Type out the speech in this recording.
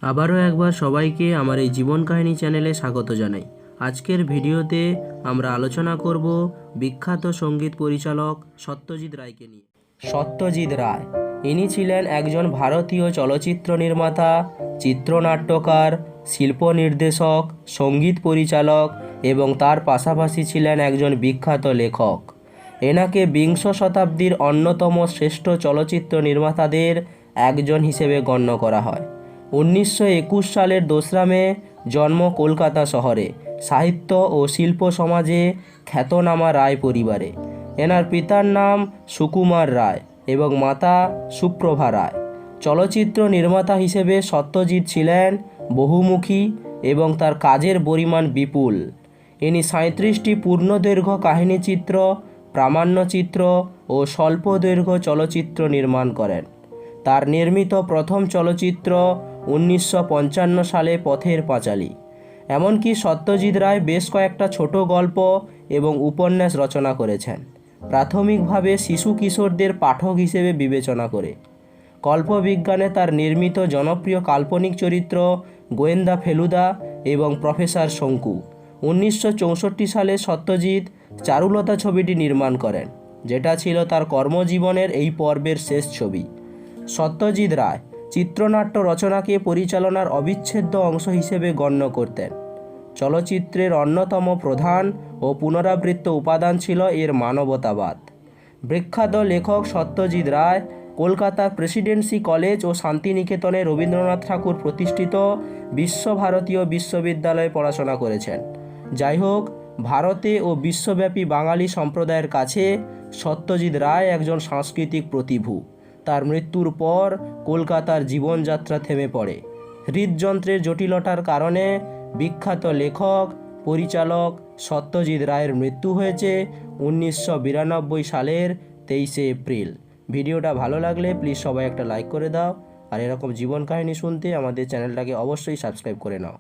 আবারও একবার সবাইকে আমার এই জীবন কাহিনী চ্যানেলে স্বাগত জানাই। আজকের ভিডিওতে আমরা আলোচনা করব বিখ্যাত সঙ্গীত পরিচালক সত্যজিৎ রায়কে নিয়ে। সত্যজিৎ রায় ইনি ছিলেন একজন ভারতীয় চলচ্চিত্র নির্মাতা, চিত্রনাট্যকার, শিল্প নির্দেশক, সঙ্গীত পরিচালক এবং তার পাশাপাশি ছিলেন একজন বিখ্যাত লেখক। এনাকে বিংশ শতাব্দীর অন্যতম শ্রেষ্ঠ চলচ্চিত্র নির্মাতাদের একজন হিসেবে গণ্য করা হয়। 1921 সালের 2রা মে জন্ম কলকাতা শহরে সাহিত্য ও শিল্প সমাজে খ্যাতনামা রায় পরিবারে। এনার পিতার নাম সুকুমার রায় এবং মাতা সুপ্রভা রায়। চলচ্চিত্র নির্মাতা হিসেবে সত্যজিৎ ছিলেন বহুমুখী এবং তার কাজের পরিমাণ বিপুল। ইনি 37টি পূর্ণদৈর্ঘ্য কাহিনীচিত্র, প্রামাণ্যচিত্র ও স্বল্পদৈর্ঘ্য চলচ্চিত্র নির্মাণ করেন। তার নির্মিত প্রথম চলচ্চিত্র 1955 সালে পথের পাঁচালী। এমনকি সত্যজিৎ রায় বেশ কয়েকটা ছোট গল্প এবং উপন্যাস রচনা করেছেন, প্রাথমিকভাবে শিশু কিশোরদের পাঠক হিসেবে বিবেচনা করে। কল্পবিজ্ঞানে তার নির্মিত জনপ্রিয় কাল্পনিক চরিত্র গোয়েন্দা ফেলুদা এবং প্রফেসর শঙ্কু। 1964 সালে সত্যজিৎ চারুলতা ছবিটি নির্মাণ করেন, যেটা ছিল তার কর্মজীবনের এই পর্বের শেষ ছবি। সত্যজিৎ রায় চিত্রনাট্য রচনাকে পরিচালনার অবিচ্ছেদ্য অংশ হিসেবে গণ্য করতেন। চলচ্চিত্রের অন্যতম প্রধান ও পুনরাবৃত্ত উপাদান ছিল এর মানবতাবাদ। বিখ্যাত লেখক সত্যজিৎ রায় কলকাতার প্রেসিডেন্সি কলেজ ও শান্তিনিকেতনে রবীন্দ্রনাথ ঠাকুর প্রতিষ্ঠিত বিশ্বভারতীয় বিশ্ববিদ্যালয়ে পড়াশোনা করেছেন। যাই হোক, ভারতে ও বিশ্বব্যাপী বাঙালি সম্প্রদায়ের কাছে সত্যজিৎ রায় একজন সাংস্কৃতিক প্রতিভূ। তার মৃত্যুর পর কলকাতার জীবনযাত্রা থেমে পড়ে। হৃদযন্ত্রের জটিলতার কারণে বিখ্যাত লেখক পরিচালক সত্যজিৎ রায়ের মৃত্যু হয়েছে 1992 সালের 23শে এপ্রিল। ভিডিওটা ভালো লাগলে প্লিজ সবাই একটা লাইক করে দাও, আর এরকম জীবন কাহিনী শুনতে আমাদের চ্যানেলটাকে অবশ্যই সাবস্ক্রাইব করে নাও।